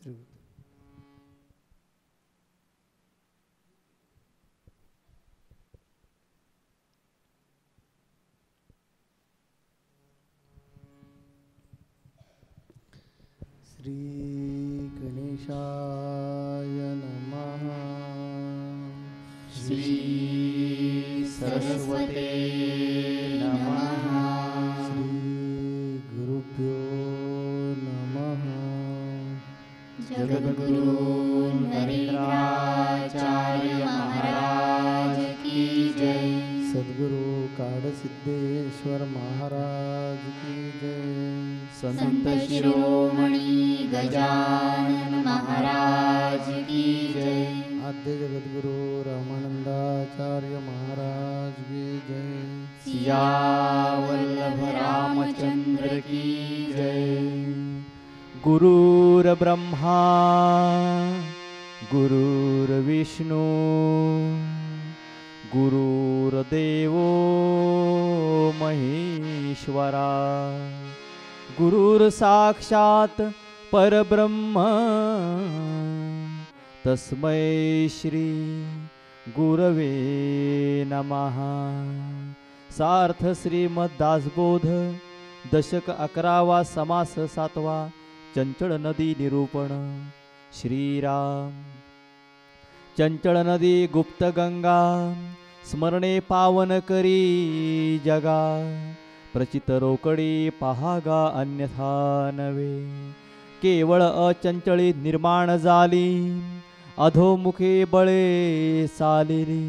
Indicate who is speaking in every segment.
Speaker 1: श्री गणेशाय नमः।
Speaker 2: श्री सरस्वते नमः।
Speaker 1: श्री गुरुभ्यो नमः।
Speaker 2: जगद्गुरु नरेंद्राचार्य महाराज की जय।
Speaker 1: सद्गुरु काडसिद्धेश्वर महाराज की जय।
Speaker 2: संत शिरोमणी गजानन महाराज की जय।
Speaker 1: आद्य जगद्गुरु रामानंदाचार्य महाराज की जय।
Speaker 2: सियावल्लभ रामचंद्र की जय।
Speaker 3: गुरुर्ब्रह्मा गुरुर्विष्णू गुरुर्देवो महेश्वरा गुरुर्साक्षात् परब्रह्म तस्मै श्री गुरवे नमः। सार्थ श्रीमद दासबोध दशक 11वा समास 7वा चंचळ नदी निरूपण। श्रीराम चंचळ नदी गुप्त गंगा स्मरणे पावन करी जगा। प्रचित रोकडी पहागा अन्यथा नवे। केवळ अचंचळी निर्माण झाली अधोमुखे बळे सालेली।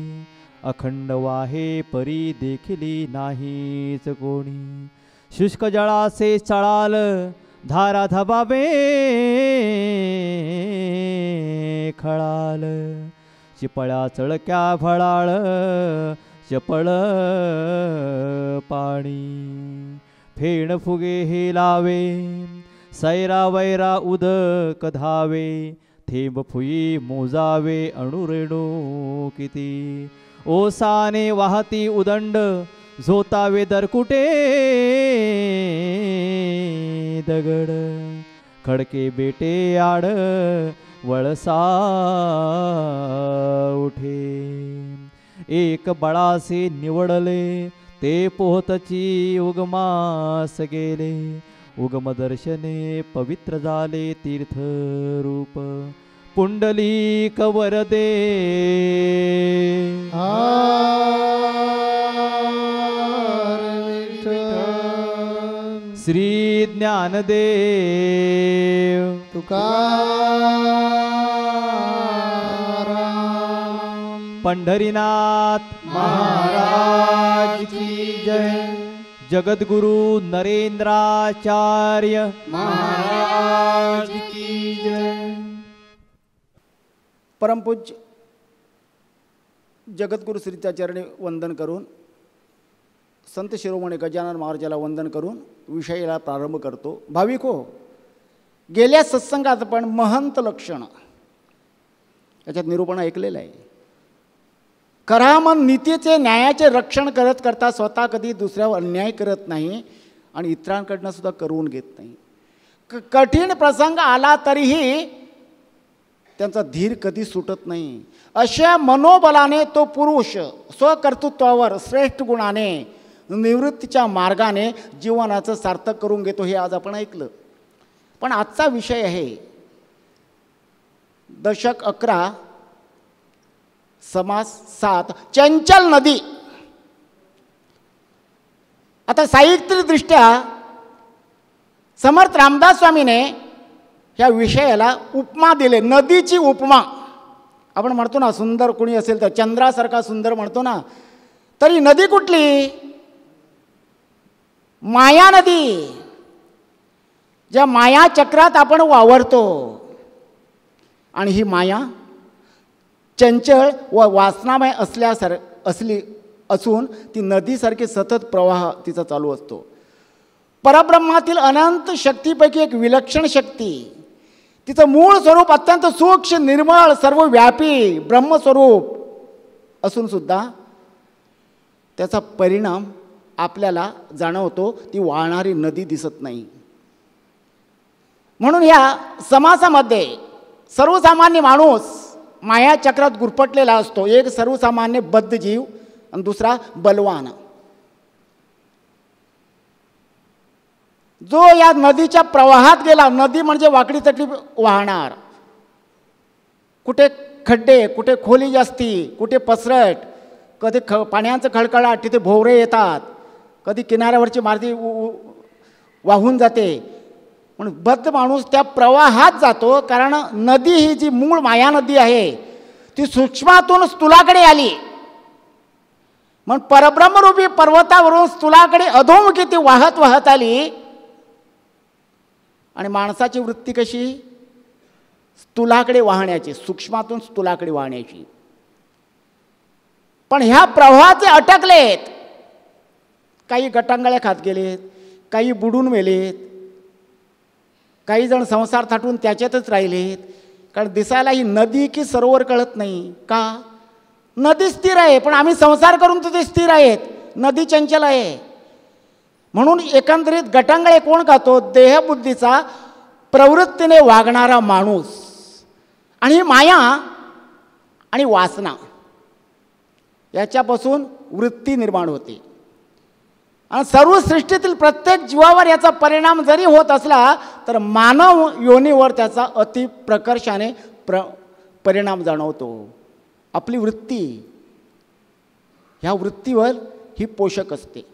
Speaker 3: अखंड वाहे परी देखिली नाहीच कोणी। शुष्क जळासे चळाल धारा धबावे खळाल। चिपळ्या चळक्या भळाळ चपळ पाणी। फेण फुगे हे लावे सैरा वैरा उदक धावे। थेंब फुई मोजावे अणुरेणू किती। ओसाने वाहती उदंड झोतावे दरकुटे दगड। खडके बेटे आड वळसा उठे। एक बळासे निवडले ते पोहतची उगमास गेले। उगम दर्शने पवित्र झाले तीर्थ रूप। पुंडलिक वरदे श्री ज्ञानदेव
Speaker 1: तुकाराम
Speaker 3: पंढरीनाथ
Speaker 2: महाराज की जय।
Speaker 3: जगद्गुरु नरेंद्राचार्य
Speaker 2: महाराज की जय।
Speaker 4: परमपूज्य जगद्गुरु श्रीच्या चरणी वंदन करून संत शिरोमणी गजानन महाराजाला वंदन करून विषयाला प्रारंभ करतो। भाविक हो, गेल्या सत्संगात आपण महंत लक्षण याच्यात निरूपण ऐकलेलं आहे। करामन नीतीचे न्यायाचे रक्षण करत करता स्वतः कधी दुसऱ्यावर अन्याय करत नाही आणि इतरांकडनं सुद्धा करून घेत नाही। कठीण प्रसंग आला तरीही त्यांचा धीर कधी सुटत नाही। अशा मनोबलाने तो पुरुष स्वकर्तृत्वावर श्रेष्ठ गुणाने निवृत्तीच्या मार्गाने जीवनाचं सार्थक करून घेतो, हे आज आपण ऐकलं। पण आजचा विषय आहे दशक 11 समास 7 चंचल नदी। आता साहित्यदृष्ट्या समर्थ रामदास स्वामीने ह्या विषयाला उपमा दिले, नदीची उपमा। आपण म्हणतो ना सुंदर कोणी असेल तर चंद्रासारखा सुंदर म्हणतो ना, तरी नदी कुठली? माया नदी। ज्या माया चक्रात आपण वावरतो आणि ही माया चंचल व वासनामय असून ती नदीसारखी सतत प्रवाह तिचा चालू असतो। परब्रह्मातील अनंत शक्तीपैकी एक विलक्षण शक्ती, तिचं मूळ स्वरूप अत्यंत सूक्ष्म निर्मळ सर्वव्यापी ब्रह्मस्वरूप असून सुद्धा त्याचा परिणाम आपल्याला जाणवतो, ती वाहणारी नदी दिसत नाही। म्हणून या समासामध्ये सर्वसामान्य माणूस माया चक्रात गुरफटलेला असतो. एक सर्वसामान्य बद्ध जीव आणि दुसरा बलवान. जो या नदीच्या प्रवाहात गेला, नदी म्हणजे वाकडी तटी वाहणार, कुठे खड्डे, कुठे खोली जास्ती, कुठे पसरट, कधी पाण्याचं खळखळाट, तिथे भोवरे येतात, कधी किनाऱ्यावरची मार्गी वाहून जाते. म्हणून बद्ध माणूस त्या प्रवाहात जातो, कारण नदी ही जी मूळ माया नदी आहे ती सूक्ष्मातून स्थूलाकडे आली. मग परब्रह्मरूपी पर्वतावरून स्थूलाकडे अधोमुखी ती वाहत वाहत आली. आणि माणसाची वृत्ती कशी? स्थूलाकडे वाहण्याची, सूक्ष्मातून स्थूलाकडे वाहण्याची. पण ह्या प्रवाहाचे अटकलेत. काही गटांगळ्या खात गेलेत, काही बुडून मेलेत, काही जण संसार थाटून त्याच्यातच राहिलेत. कारण दिसायला ही नदी की सरोवर कळत नाही. का? नदी स्थिर आहे, पण आम्ही संसार करून तर ते स्थिर आहेत. नदी चंचल आहे. म्हणून एकंदरीत गटांगळे कोण खातो? देहबुद्धीचा प्रवृत्तीने वागणारा माणूस. आणि ही माया आणि वासना याच्यापासून वृत्ती निर्माण होते. आणि सर्व सृष्टीतील प्रत्येक जीवावर याचा परिणाम जरी होत असला तर मानव योनीवर त्याचा अति प्रकर्षाने परिणाम जाणवतो. आपली वृत्ती, ह्या वृत्तीवर ही पोषक असते.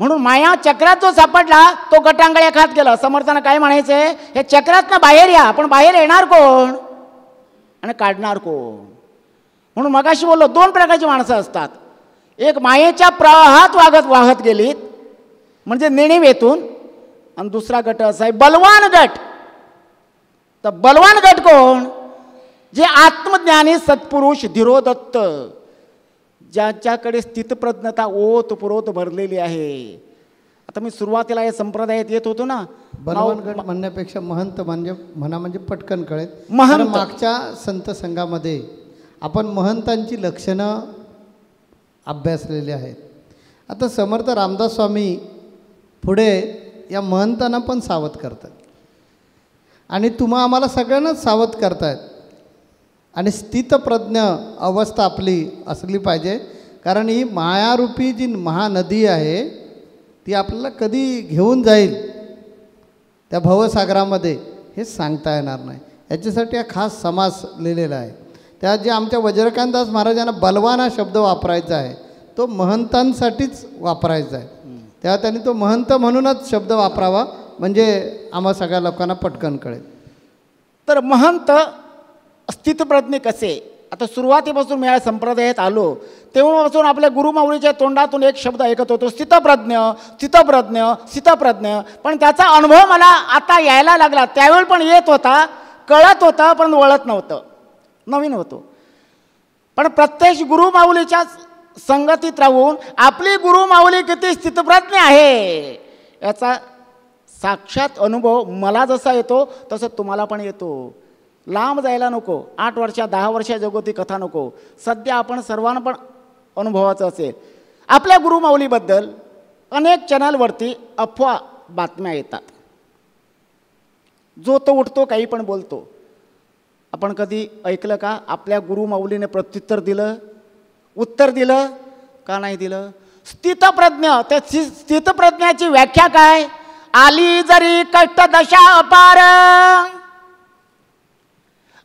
Speaker 4: म्हणून माया चक्रात जो सापडला तो गटांगळ्या खात गेला. समर्थानं काय म्हणायचंय? हे चक्रातनं बाहेर या, पण बाहेर येणार कोण आणि काढणार कोण? म्हणून मगाशी बोललो, दोन प्रकारची माणसं असतात. एक मायेच्या प्रवाहात वाहत गेलीत म्हणजे निणिवेतून, आणि दुसरा गट असा आहे बलवान गट. तर बलवान गट कोण? जे आत्मज्ञानी सत्पुरुष धीरोदत्त, ज्याच्याकडे स्थितप्रज्ञता ओतप्रोत भरलेली आहे. आता मी सुरुवातीला या संप्रदायात येत होतो ना,
Speaker 1: बलवान गट म्हणण्यापेक्षा महंत म्हणजे पटकन कळेल.
Speaker 4: महंत.
Speaker 1: मागच्या संत संघामध्ये आपण महंतांची लक्षणं अभ्यासलेली आहेत. आता समर्थ रामदास स्वामी पुढे या महंतांना पण सावध करतात आणि आम्हाला सगळ्यांनाच सावध करतायत. आणि स्थितप्रज्ञ अवस्था आपली असली पाहिजे, कारण ही मायारूपी जी महानदी आहे ती आपल्याला कधी घेऊन जाईल त्या भवसागरामध्ये हे सांगता येणार नाही. याच्यासाठी हा खास समास लिहिलेला आहे. त्यात जे आमच्या वज्रकांतदास महाराजांना बलवान हा शब्द वापरायचा आहे तो महंतांसाठीच वापरायचा आहे. तेव्हा त्यांनी तो महंत म्हणूनच शब्द वापरावा, म्हणजे आम्हा सगळ्या लोकांना पटकन कळेल.
Speaker 4: तर महंत स्थितप्रज्ञ कसे? आता सुरुवातीपासून मी या संप्रदायात आलो तेव्हापासून आपल्या गुरुमाऊलीच्या तोंडातून एक शब्द ऐकत होतो, स्थितप्रज्ञ स्थितप्रज्ञ स्थितप्रज्ञ. पण त्याचा अनुभव मला आता यायला लागला. त्यावेळी पण येत होता, कळत होता, पण वळत नव्हतं, नवीन होतो. पण प्रत्यक्ष गुरुमाऊलीच्या संगतीत राहून आपली गुरुमाऊली किती स्थितप्रज्ञ आहे याचा साक्षात अनुभव मला जसा येतो तसं तुम्हाला पण येतो. लांब जायला नको, 8 वर्षा 10 वर्षा जगोती कथा नको. सध्या आपण सर्वांना पण अनुभवाचं असेल. आपल्या गुरुमाऊलीबद्दल अनेक चॅनलवरती अफवा बातम्या येतात. जो तो उठतो काही पण बोलतो. आपण कधी ऐकलं का आपल्या गुरुमाऊलीने प्रत्युत्तर दिलं, उत्तर दिलं का नाही दिलं? स्थितप्रज्ञ, त्या स्थितप्रज्ञाची व्याख्या काय? आली जरी कष्टदशा अपार,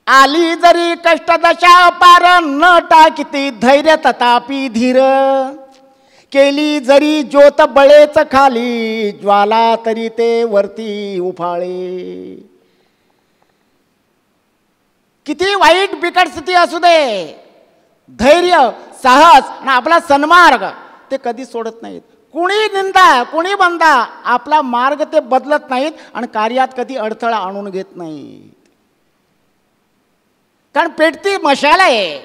Speaker 4: आली जरी कष्टदशा अपार, न टाकिती धैर्य तथापि धीर, केली जरी ज्योत बळेच खाली, ज्वाला तरी ते वरती उफाळे. किती वाईट बिकट स्थिती असू दे, धैर्य साहस आणि आपला सन्मार्ग ते कधी सोडत नाहीत. कुणी निंदा कुणी बंदा आपला मार्ग ते बदलत नाहीत आणि कार्यात कधी अडथळा आणून घेत नाहीत. कारण पेटती मशाल आहे.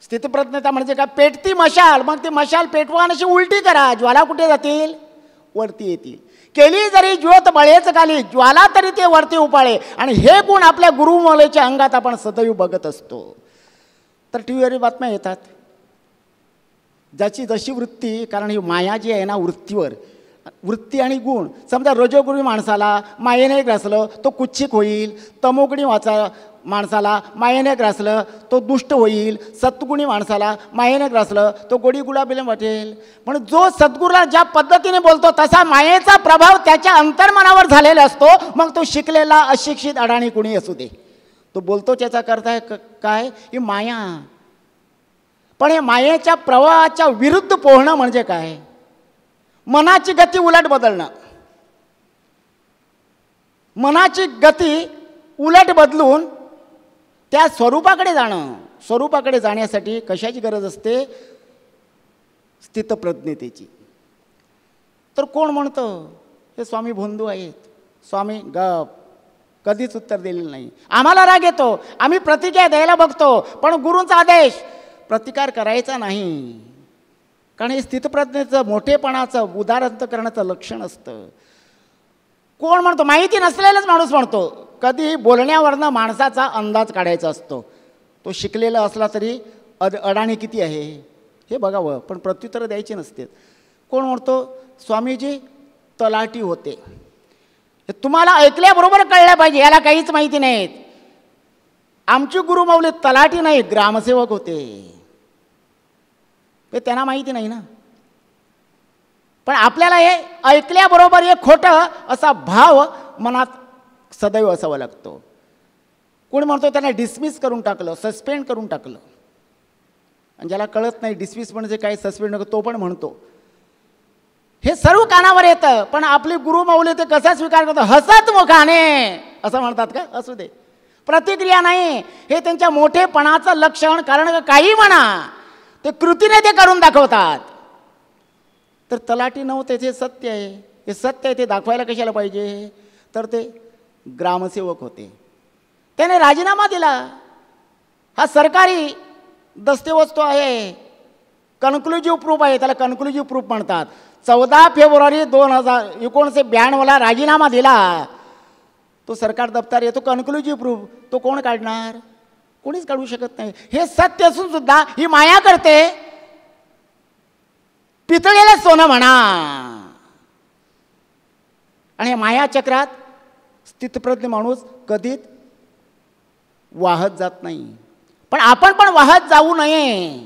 Speaker 4: स्थितप्रज्ञता म्हणजे काय? पेटती मशाल. मग ती मशाल पेटवानशी उलटी करा, ज्वाला कुठे जातील? वरती येतील. केली जरी ज्योत बळेच खाली, ज्वाला तरी ते वरती उपाळे. आणि हे गुण आपल्या गुरुमाऊलीच्या अंगात आपण सदैव बघत असतो. तर टी व्हीवर बातम्या येतात, ज्याची जशी वृत्ती, कारण ही माया जी आहे ना वृत्तीवर, वृत्ती आणि गुण. समजा रजोगुणी माणसाला मायेने ग्रासलं तो कुच्छिक होईल, तमोगुणी माणसाला मायेने ग्रासलं तो दुष्ट होईल, सत्गुणी माणसाला मायेने ग्रासलं तो गोडी गुलाबीने वाटेल. पण जो सद्गुरूला ज्या पद्धतीने बोलतो तसा मायेचा प्रभाव त्याच्या अंतर्मनावर झालेला असतो. मग तो शिकलेला अशिक्षित अडाणी कुणी असू दे, तो बोलतो त्याचा करता आहे काय, ही माया. पण हे मायेच्या प्रवाहाच्या विरुद्ध पोहणं म्हणजे काय, मनाची गती उलट बदलणं. मनाची गती उलट बदलून त्या स्वरूपाकडे जाणं. स्वरूपाकडे जाण्यासाठी कशाची गरज असते, स्थितप्रज्ञतेची. तर कोण म्हणतं, हे स्वामी भोंदू आहेत. स्वामी गप, कधीच उत्तर दिलेलं नाही. आम्हाला राग येतो, आम्ही प्रतिक्रिया द्यायला बघतो, पण गुरूंचा आदेश प्रतिकार करायचा नाही. कारण हे स्थितप्रज्ञेचं मोठेपणाचं उदारंतकरणाचं लक्षण असतं. कोण म्हणतो, माहिती नसलेलाच माणूस म्हणतो. कधी बोलण्यावरनं माणसाचा अंदाज काढायचा असतो. तो शिकलेला असला तरी अडाणी किती आहे हे बघावं, पण प्रत्युत्तरं द्यायची नसते. कोण म्हणतो, स्वामीजी तलाठी होते. तुम्हाला ऐकल्याबरोबर कळलं पाहिजे, याला काहीच माहिती नाहीत. आमची गुरुमाऊली तलाठी नाही, ग्रामसेवक होते. हे त्यांना माहिती नाही ना. पण आपल्याला हे ऐकल्याबरोबर हे खोटं असा भाव मनात सदैव असावा लागतो. कोणी म्हणतो त्यांना डिसमिस करून टाकलं, सस्पेंड करून टाकलं. आणि ज्याला कळत नाही डिसमिस म्हणजे काय, सस्पेंड नको, तो पण म्हणतो. हे सर्व कानावर येतं, पण आपली गुरुमाऊली ते कसा स्वीकार करतो, हसत मुखाने असं म्हणतात का, असू दे, प्रतिक्रिया नाही. हे त्यांच्या मोठेपणाचं लक्षण. कारण काही म्हणा, ते कृतीने ते करून दाखवतात. तर तलाठी नव्हते, हे सत्य आहे. हे सत्य आहे, ते दाखवायला कशाला पाहिजे. तर ते ग्रामसेवक होते. त्याने राजीनामा दिला. हा सरकारी दस्तऐवज आहे, कन्क्लुजिव्ह प्रूफ आहे, त्याला कन्क्लुजिव्ह प्रूफ म्हणतात. 14 फेब्रुवारी 1992 राजीनामा दिला. तो सरकार दप्तर येतो, कन्क्लुजिव्ह प्रूफ. तो कोण काढणार, कोणीच काढू शकत नाही. हे सत्य असून सुद्धा ही माया करते. पितळेलं सोनं म्हणा. आणि माया चक्रात स्थितप्रज्ञ माणूस कधीच वाहत जात नाही. पण आपण पण वाहत जाऊ नये,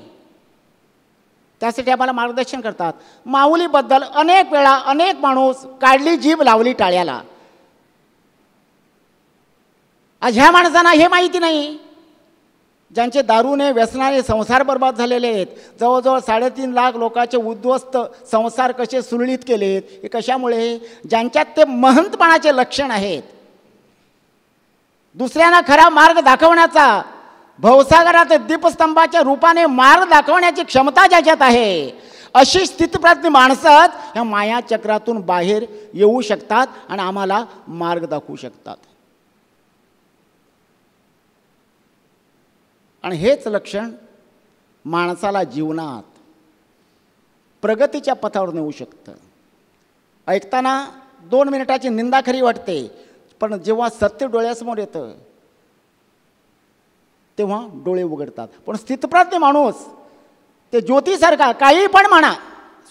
Speaker 4: त्यासाठी आम्हाला मार्गदर्शन करतात. माऊलीबद्दल अनेक वेळा अनेक माणूस काढली जीभ लावली टाळ्याला. आज ह्या माणसांना हे माहिती नाही, ज्यांचे दारूने व्यसनाने संसार बर्बाद झालेले आहेत. जवळजवळ 3.5 लाख लोकांचे उद्ध्वस्त संसार कसे सुरळीत केलेत, हे कशामुळे, ज्यांच्यात ते महंतपणाचे लक्षण आहेत. दुसऱ्यांना खरा मार्ग दाखवण्याचा, भवसागरात दीपस्तंभाच्या रूपाने मार्ग दाखवण्याची क्षमता ज्याच्यात आहे, अशी स्थितप्रज्ञ माणसंच ह्या मायाचक्रातून बाहेर येऊ शकतात आणि आम्हाला मार्ग दाखवू शकतात. आणि हेच लक्षण माणसाला जीवनात प्रगतीच्या पथावर नेऊ शकतं. ऐकताना 2 मिनिटाची निंदा खरी वाटते, पण जेव्हा सत्य डोळ्यासमोर येतं तेव्हा डोळे उघडतात. पण स्थितप्रज्ञ माणूस ते ज्योतीसारखा काही पण म्हणा,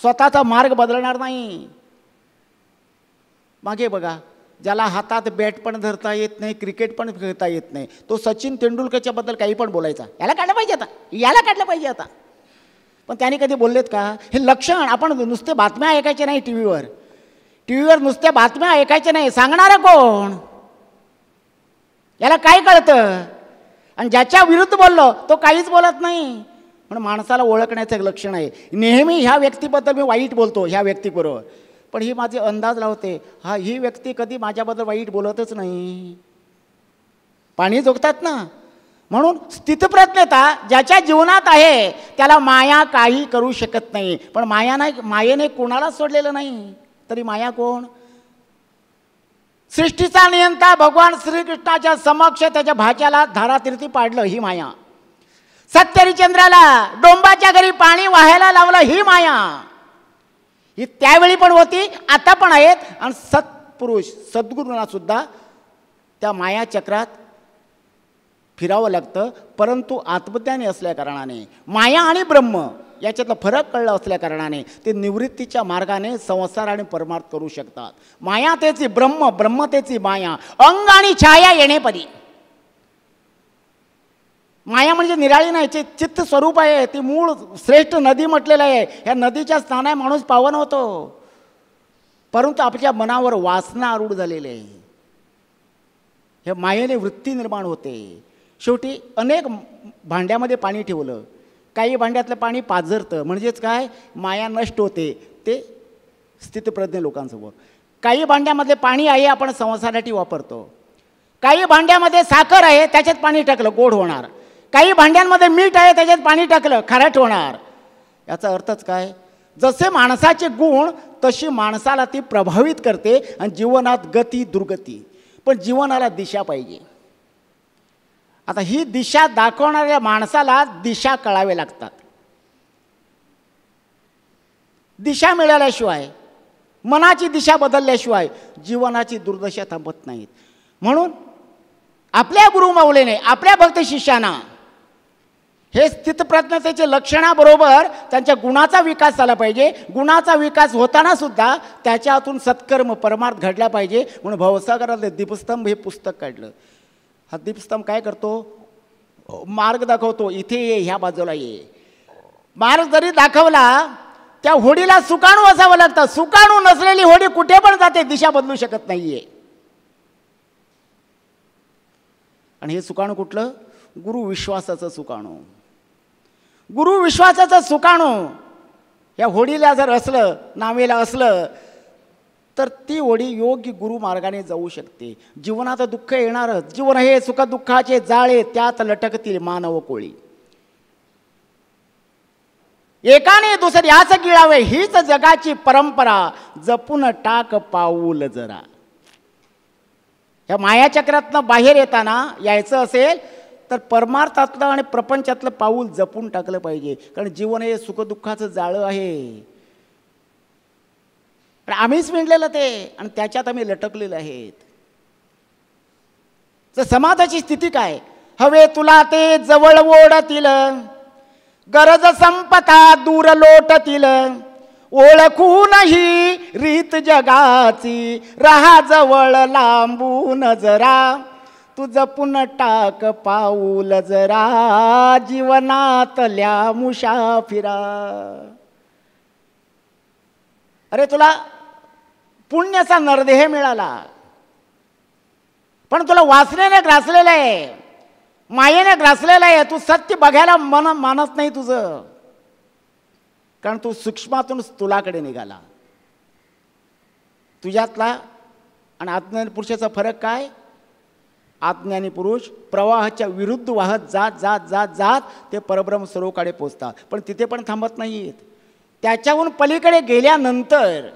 Speaker 4: स्वतःचा मार्ग बदलणार नाही. मागे बघा, ज्याला हातात बॅट पण धरता येत नाही, क्रिकेट पण खेळता येत नाही, तो सचिन तेंडुलकरच्या बद्दल काही पण बोलायचा. याला काढलं पाहिजे आता, याला काढलं पाहिजे आता. पण त्याने कधी बोललेत का, हे लक्षण. आपण नुसते बातम्या ऐकायचे नाही टीव्हीवर नुसत्या बातम्या ऐकायच्या नाही. सांगणारं कोण, याला काय कळतं. आणि ज्याच्या विरुद्ध बोललो तो काहीच बोलत नाही. म्हणून माणसाला ओळखण्याचं एक लक्षण आहे. नेहमी ह्या व्यक्तीबद्दल मी वाईट बोलतो, ह्या व्यक्तीबरोबर, पण ही माझे अंदाज लावते, ही व्यक्ती कधी माझ्याबद्दल वाईट बोलतच नाही. पाणी जोगतात ना. म्हणून स्थितप्रज्ञता ज्याच्या जीवनात आहे त्याला माया काही करू शकत नाही. पण मायेने कोणाला सोडलेलं नाही. तरी माया कोण, सृष्टीचा नियंता भगवान श्रीकृष्णाच्या समक्ष त्याच्या भाच्याला धारातीर्थी पाडलं, ही माया. सत्यहरिश्चंद्राला डोंबाच्या घरी पाणी वाहायला लावलं, ही माया. ही त्यावेळी पण होती, आता पण आहेत. आणि सत्पुरुष सद्गुरूंना सुद्धा त्या माया चक्रात फिरावं लागतं. परंतु आत्मज्ञानी असल्या कारणाने माया आणि ब्रह्म याच्यातला फरक कळला असल्या कारणाने ते निवृत्तीच्या मार्गाने संसार आणि परमार्थ करू शकतात. माया तेची ब्रह्म, ब्रह्म तेची माया, अंग आणि छाया येणेपरी. माया म्हणजे निराळी नाही, चित्त स्वरूप आहे. ती मूळ श्रेष्ठ नदी म्हटलेलं आहे. ह्या नदीच्या स्नानाने माणूस पावन होतो, परंतु आपल्या मनावर वासना आरूढ झालेली आहे. हे मायेने वृत्ती निर्माण होते. शेवटी अनेक भांड्यामध्ये पाणी ठेवलं, काही भांड्यातलं पाणी पाझरतं, म्हणजेच काय, माया नष्ट होते. ते स्थितप्रज्ञ लोकांसमोर. काही भांड्यामध्ये पाणी आहे, आपण संसारासाठी वापरतो. काही भांड्यामध्ये साखर आहे, त्याच्यात पाणी टाकलं गोड होणार. काही भांड्यांमध्ये मीठ आहे, त्याच्यात पाणी टाकलं खारट होणार. याचा अर्थच काय, जसे माणसाचे गुण तशी माणसाला ती प्रभावित करते आणि जीवनात गती दुर्गती. पण जीवनाला दिशा पाहिजे. आता ही दिशा दाखवणाऱ्या माणसाला दिशा कळावे लागतात. दिशा मिळाल्याशिवाय, मनाची दिशा बदलल्याशिवाय जीवनाची दुर्दशा थांबत नाहीत. म्हणून आपल्या गुरुमाऊलीने आपल्या भक्त शिष्यांना हे स्थितप्रज्ञतेचे लक्षणाबरोबर त्यांच्या गुणाचा विकास झाला पाहिजे. गुणाचा विकास होताना सुद्धा त्याच्यातून सत्कर्म परमार्थ घडला पाहिजे. म्हणून भवसागरातले दीपस्तंभ हे पुस्तक काढलं. हा दीपस्तंभ काय करतो, मार्ग दाखवतो. इथे ये, ह्या बाजूला ये. मार्ग जरी दाखवला, त्या होडीला सुकाणू असावं लागतं. सुकाणू नसलेली होडी कुठे पण जाते, दिशा बदलू शकत नाहीये. आणि हे सुकाणू कुठलं, गुरु विश्वासाचं सुकाणू. गुरु विश्वासाचं सुकाणू या होडीला जर असलं, नावेला असलं, तर ती होडी योग्य गुरु मार्गाने जाऊ शकते. जीवनात दुःख येणारच. जीवन हे सुख दुःखाचे जाळे, त्यात लटकतील मानव कोळी. एकाने दुसऱ्याच गिळावे, हीच जगाची परंपरा. जपून टाक पाऊल जरा. या मायाचक्रातनं बाहेर येताना यायचं असेल तर परमार्थातलं आणि प्रपंचातलं पाऊल जपून टाकलं पाहिजे. कारण जीवन हे सुखदुःखाचं जाळं आहे. आम्हीच विणलेलं ते, आणि त्याच्यात आम्ही लटकलेलं आहेत. तर समाजाची स्थिती काय, हवे तुला ते जवळ ओढतील, गरज संपता दूर लोटतील, ओळखूनही रीत जगाची, राहा जवळ लांबून जरा, तू जपून टाक पाऊल जरा, जीवनातल्या मुसाफिरा. अरे तुला पुण्याचा नरदेह मिळाला, पण तुला वासनेने ग्रासलेलं आहे, मायेने ग्रासलेलं आहे. तू सत्य बघायला मानत नाही तुझं, कारण तू सूक्ष्मातून स्थूलाकडे निघाला. तुझ्यातला आणि अज्ञानी पुरुषाचा फरक काय, अज्ञानी पुरुष प्रवाहाच्या विरुद्ध वाहत जात जात जात जात ते परब्रह्म स्वरूपाकडे पोचतात. पण तिथे पण थांबत नाहीत. त्याच्याहून पलीकडे गेल्यानंतर,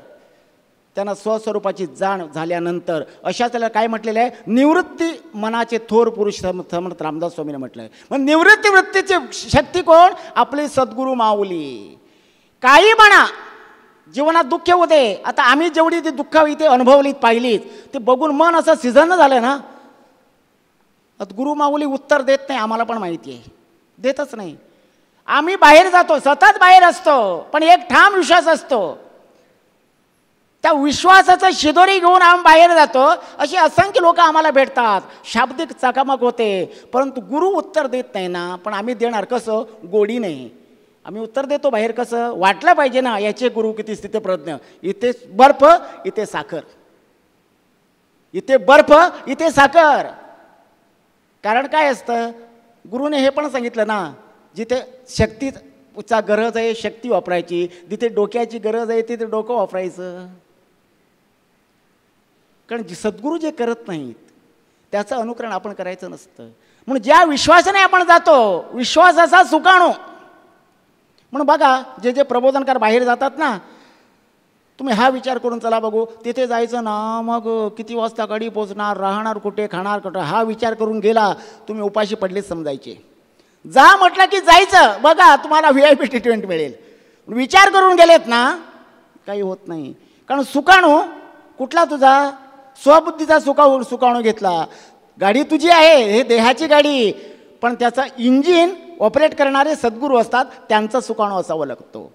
Speaker 4: त्यांना स्वस्वरूपाची जाण झाल्यानंतर, अशा त्याला काय म्हटलेलं आहे, निवृत्ती मनाचे थोर पुरुष समर्थ रामदास स्वामीने म्हटलं आहे. मग निवृत्ती वृत्तीची शक्ती कोण, आपली सद्गुरू माऊली. काही म्हणा, जीवनात दुःख होते. आता आम्ही जेवढी ती दुःख इथे अनुभवलीत पाहिलीत, ते बघून मन असं सिझन झालं ना. गुरु माऊली उत्तर देत नाही, आम्हाला पण माहिती आहे, देतच नाही. आम्ही बाहेर जातो, सतत बाहेर असतो, पण एक ठाम विश्वास असतो. त्या विश्वासाचं शिदोरी घेऊन आम्ही बाहेर जातो. अशी असंख्य लोक आम्हाला भेटतात, शाब्दिक चकामक होते, परंतु गुरु उत्तर देत नाही ना. पण आम्ही देणार कसं, गोडी नाही. आम्ही उत्तर देतो बाहेर कसं, वाटलं पाहिजे ना, याचे गुरु किती स्थितप्रज्ञ. इथे बर्फ, इथे साखर, इथे बर्फ, इथे साखर. कारण काय असतं, गुरुने हे पण सांगितलं ना, जिथे शक्तीचा गरज आहे शक्ती वापरायची, जिथे डोक्याची गरज आहे तिथे डोकं वापरायचं. कारण सद्गुरू जे करत नाहीत त्याचं अनुकरण आपण करायचं नसतं. म्हणून ज्या विश्वासाने आपण जातो, विश्वासाचा सुकाणू. म्हणून बघा, जे जे प्रबोधनकार बाहेर जातात ना, तुम्ही हा विचार करून चला बघू, तिथे जायचं ना, मग किती वाजता गाडी पोचणार, राहणार कुठे, खाणार कुठे, हा विचार करून गेला, तुम्ही उपाशी पडलेच समजायचे. जा म्हटलं की जायचं, बघा तुम्हाला VIP ट्रीटमेंट मिळेल. विचार करून गेलेत ना, काही होत नाही. कारण सुकाणू कुठला, तुझा स्वबुद्धीचा सुकाणू घेतला. गाडी तुझी आहे, हे देहाची गाडी, पण त्याचा इंजिन ऑपरेट करणारे सद्गुरू असतात, त्यांचं सुकाणू असावं लागतो.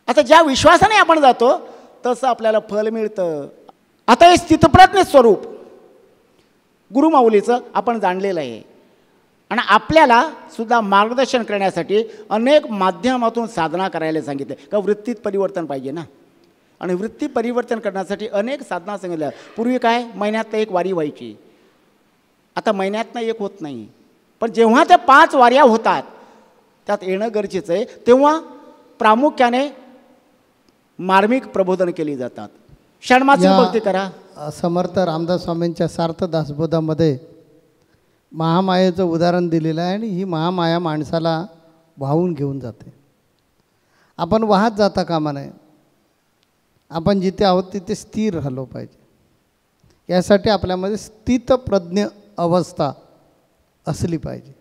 Speaker 4: आता ज्या विश्वासाने आपण जातो तसं आपल्याला फल मिळतं. आता हे स्थितप्रज्ञ स्वरूप गुरुमाऊलीचं आपण जाणलेलं आहे आणि आपल्याला सुद्धा मार्गदर्शन करण्यासाठी अनेक माध्यमातून साधना करायला सांगितले. का वृत्तीत परिवर्तन पाहिजे ना, आणि वृत्ती परिवर्तन करण्यासाठी अनेक साधना सांगितल्या. पूर्वी काय महिन्यातनं एक वारी व्हायची, आता महिन्यातनं एक होत नाही. पण जेव्हा त्या 5 वाऱ्या होतात त्यात येणं गरजेचं आहे, तेव्हा प्रामुख्याने मार्मिक प्रबोधन केली जातात. षण्मासिक भक्ती करा.
Speaker 1: समर्थ रामदास स्वामींच्या सार्थ दासबोधामध्ये महामायेचं उदाहरण दिलेलं आहे आणि ही महामाया माणसाला वाहून घेऊन जाते. आपण वाहत जाता कामा नये. आपण जिथे आहोत तिथे स्थिर राहिलो पाहिजे. यासाठी आपल्यामध्ये स्थितप्रज्ञ अवस्था असली पाहिजे.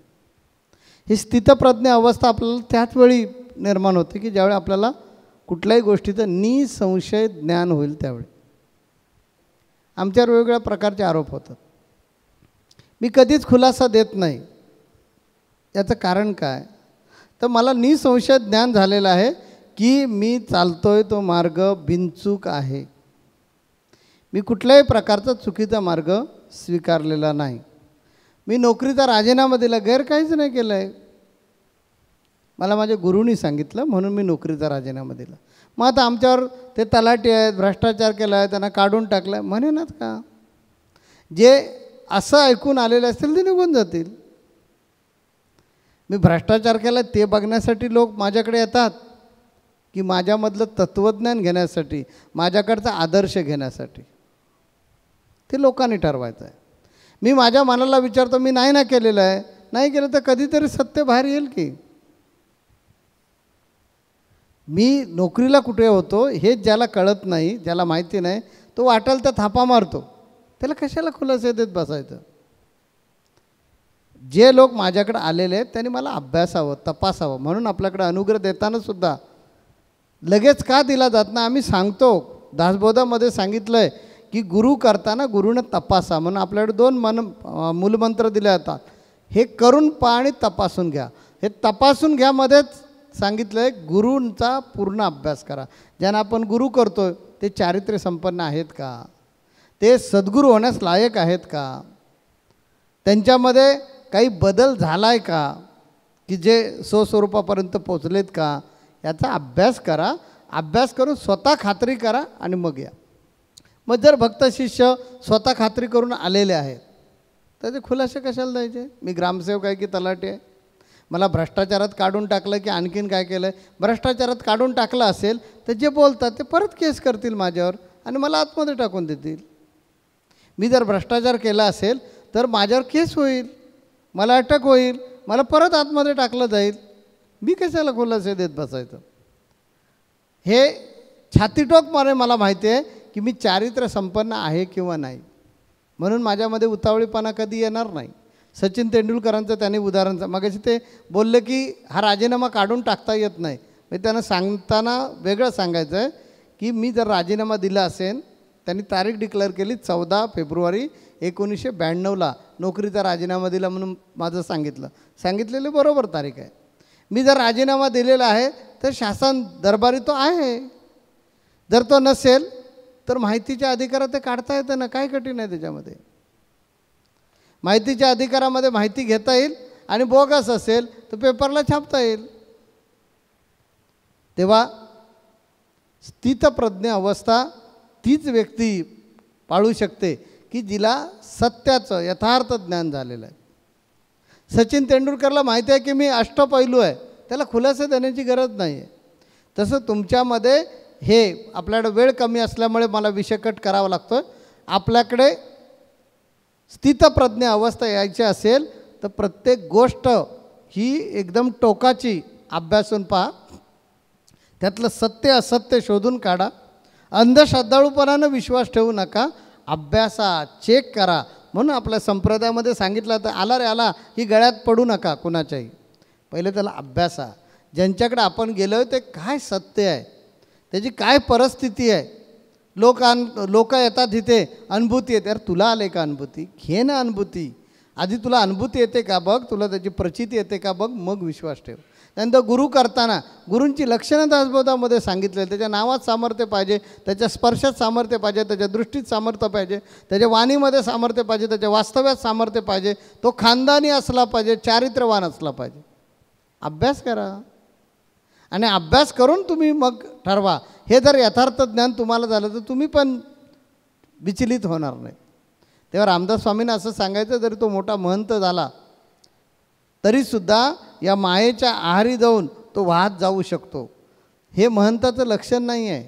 Speaker 1: ही स्थितप्रज्ञ अवस्था आपल्याला त्याच वेळी निर्माण होते की ज्यावेळी आपल्याला कुठल्याही गोष्टीचं निसंशय ज्ञान होईल. त्यावेळी आमच्यावर वेगवेगळ्या प्रकारचे आरोप होतात. मी कधीच खुलासा देत नाही. याचं कारण काय, तर मला निसंशय ज्ञान झालेलं आहे की मी चालतोय तो मार्ग बिनचूक आहे. मी कुठल्याही प्रकारचा चुकीचा मार्ग स्वीकारलेला नाही. मी नोकरीचा राजीनामा दिला, गैर काहीच नाही केलं आहे. मला माझ्या गुरूंनी सांगितलं म्हणून मी नोकरीचा राजीनामा दिला. मग आता आमच्यावर ते तलाठी आहेत, भ्रष्टाचार केला आहे, त्यांना काढून टाकलं आहे म्हणेनात का. जे असं ऐकून आलेले असतील ते निघून जातील. मी भ्रष्टाचार केला ते बघण्यासाठी लोक माझ्याकडे येतात की माझ्यामधलं तत्त्वज्ञान घेण्यासाठी, माझ्याकडचा आदर्श घेण्यासाठी. ते लोकांनी ठरवायचं आहे. मी माझ्या मनाला विचारतो, मी नाही ना केलेलं आहे, नाही केलं तर कधीतरी सत्य बाहेर येईल की. मी नोकरीला कुठे होतो हे ज्याला कळत नाही, ज्याला माहिती नाही, तो वाटेल त्या थापा मारतो. त्याला कशाला खुलासे देत बसायचं. जे लोक माझ्याकडे आलेले आहेत त्यांनी मला अभ्यासावं, तपासावं. म्हणून आपल्याकडे अनुग्रह देताना सुद्धा लगेच का दिला जात नाही आम्ही सांगतो. दासबोधामध्ये सांगितलं आहे की गुरु करताना गुरुनं तपासा. म्हणून आपल्याकडे 2 मूलमंत्र दिले जातात. हे करून पहा आणि तपासून घ्या. हे तपासून घ्यामध्येच सांगितलं आहे गुरूंचा पूर्ण अभ्यास करा. ज्यांना आपण गुरु करतो ते चारित्र्य संपन्न आहेत का, ते सद्गुरू होण्यास लायक आहेत का, त्यांच्यामध्ये काही बदल झाला आहे का, की जे स्वस्वरूपापर्यंत पोचलेत का, याचा अभ्यास करा. अभ्यास करून स्वतः खात्री करा आणि मग या. मग जर भक्त शिष्य स्वतः खात्री करून आलेले आहेत तर ते खुलासे कशाला द्यायचे. मी ग्रामसेवक आहे की तलाठी आहे, मला भ्रष्टाचारात काढून टाकलं की आणखीन काय केलं आहे. भ्रष्टाचारात काढून टाकलं असेल तर जे बोलतात ते परत केस करतील माझ्यावर आणि मला आतमध्ये टाकून देतील. मी जर भ्रष्टाचार केला असेल तर माझ्यावर केस होईल, मला अटक होईल, मला परत आतमध्ये टाकलं जाईल. मी कशाला खुलासे देत बसायचं. हे छातीटोकपणे मला माहिती आहे की मी चारित्र्य संपन्न आहे किंवा नाही. म्हणून माझ्यामध्ये उतावळीपणा कधी येणार नाही. सचिन तेंडुलकरांचं त्यांनी उदाहरण मगाशी ते बोलले की हा राजीनामा काढून टाकता येत नाही. म्हणजे त्यांना सांगताना वेगळं सांगायचं आहे की मी जर राजीनामा दिला असेल, त्यांनी तारीख डिक्लेअर केली 14 फेब्रुवारी 1992ला नोकरीचा राजीनामा दिला म्हणून माझं सांगितलेली बरोबर तारीख आहे. मी जर राजीनामा दिलेला आहे तर शासन दरबारी तो आहे. जर तो नसेल तर माहितीच्या अधिकारात ते काढता येतं ना, काय कठीण आहे त्याच्यामध्ये. माहितीच्या अधिकारामध्ये माहिती घेता येईल आणि बोगस असेल तर पेपरला छापता येईल. तेव्हा स्थितप्रज्ञ अवस्था तीच व्यक्ती पाळू शकते की जिला सत्याचं यथार्थ ज्ञान झालेलं आहे. सचिन तेंडुलकरला माहिती आहे की मी अष्टपैलू आहे, त्याला खुलासे देण्याची गरज नाही आहे. तसं तुमच्यामध्ये हे आपल्याकडे वेळ कमी असल्यामुळे मला विषय कट करावा लागतो. आपल्याकडे स्थितप्रज्ञ अवस्था यायची असेल तर प्रत्येक गोष्ट ही एकदम टोकाची अभ्यासून पहा. त्यातलं सत्य असत्य शोधून काढा. अंधश्रद्धाळूपणानं विश्वास ठेवू नका. अभ्यासा, चेक करा. म्हणून आपल्या संप्रदायामध्ये सांगितलं तर आला रे आला ही गळ्यात पडू नका कुणाच्याही. पहिले त्याला अभ्यासा. ज्यांच्याकडे आपण गेलो ते काय सत्य आहे, त्याची काय परिस्थिती आहे. लोक येतात इथे अनुभूती येते. अरे तुला आले का अनुभूती, घे ना अनुभूती. आधी तुला अनुभूती येते का बघ, तुला त्याची प्रचिती येते का बघ, मग विश्वास ठेव. त्यानंतर गुरु करताना गुरूंची लक्षणं दासबोधामध्ये सांगितले. त्याच्या नावात सामर्थ्य पाहिजे, त्याच्या स्पर्शात सामर्थ्य पाहिजे, त्याच्या दृष्टीत सामर्थ्य पाहिजे, त्याच्या वाणीमध्ये सामर्थ्य पाहिजे, त्याच्या वास्तव्यात सामर्थ्य पाहिजे, तो खानदानी असला पाहिजे, चारित्र्यवान असला पाहिजे. अभ्यास करा आणि अभ्यास करून तुम्ही मग ठरवा. हे जर यथार्थ ज्ञान तुम्हाला झालं तर तुम्ही पण विचलित होणार नाही. तेव्हा रामदास स्वामींना असं सांगायचं, जरी तो मोठा महंत झाला तरीसुद्धा या मायेच्या आहारी जाऊन तो वाहत जाऊ शकतो. हे महंताचं लक्षण नाही आहे.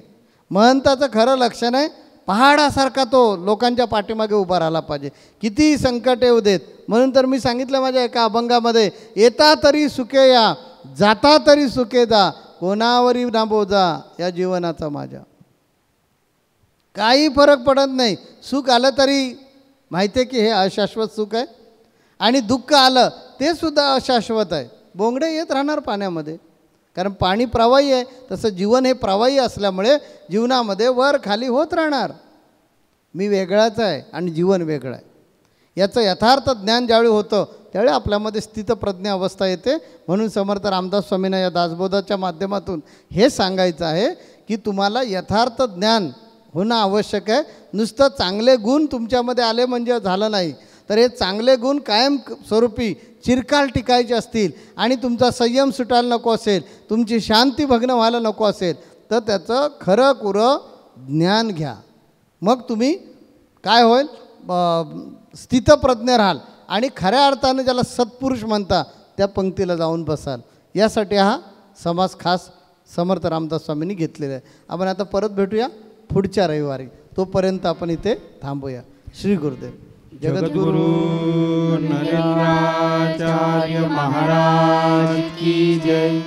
Speaker 1: महंताचं खरं लक्षण आहे पहाडासारखा तो लोकांच्या पाठीमागे उभा राहिला पाहिजे, कितीही संकट येऊ देत. म्हणून तर मी सांगितलं माझ्या एका अभंगामध्ये, येता तरी सुखे या, जाता तरी सुखे जा, कोणावरी ना बोजा या जीवनाचा माझ्या. काही फरक पडत नाही. सुख आलं तरी माहिती आहे की हे अशाश्वत सुख आहे, आणि दुःख आलं ते सुद्धा अशाश्वत आहे. बोंगडे येत राहणार पाण्यामध्ये, कारण पाणी प्रवाही आहे. तसं जीवन हे प्रवाही असल्यामुळे जीवनामध्ये वर खाली होत राहणार. मी वेगळाच आहे आणि जीवन वेगळं आहे. याचं यथार्थ ज्ञान ज्यावेळी होतं त्यावेळी आपल्यामध्ये स्थितप्रज्ञ अवस्था येते. म्हणून समर्थ रामदास स्वामींना या दासबोधाच्या माध्यमातून हे सांगायचं आहे की तुम्हाला यथार्थ ज्ञान होणं आवश्यक आहे. नुसतं चांगले गुण तुमच्यामध्ये आले म्हणजे झालं नाही, तर हे चांगले गुण कायम स्वरूपी चिरकाल टिकायचे असतील आणि तुमचा संयम सुटायला नको असेल, तुमची शांती भग्न व्हायला नको असेल, तर त्याचं खरं कुरं ज्ञान घ्या. मग तुम्ही काय होईल, स्थितप्रज्ञ राहाल आणि खऱ्या अर्थानं ज्याला सत्पुरुष म्हणता त्या पंक्तीला जाऊन बसाल. यासाठी हा समास खास समर्थ रामदास स्वामींनी घेतलेला आहे. आपण आता परत भेटूया पुढच्या रविवारी. तोपर्यंत आपण इथे थांबूया. श्री गुरुदेव.
Speaker 2: जगद्गुरु नरेंद्राचार्य महाराज की जय.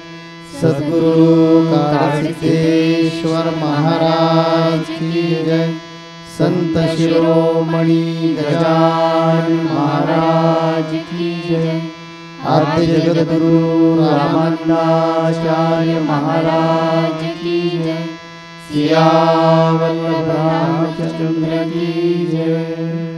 Speaker 1: सद्गुरु काळसिद्धेश्वर महाराज की जय. संत शिरोमणी गजानन महाराज की जय. आद्य जगद्गुरु रामानंदाचार्य महाराज की जय. सियावल्लभ रामचंद्र की जय.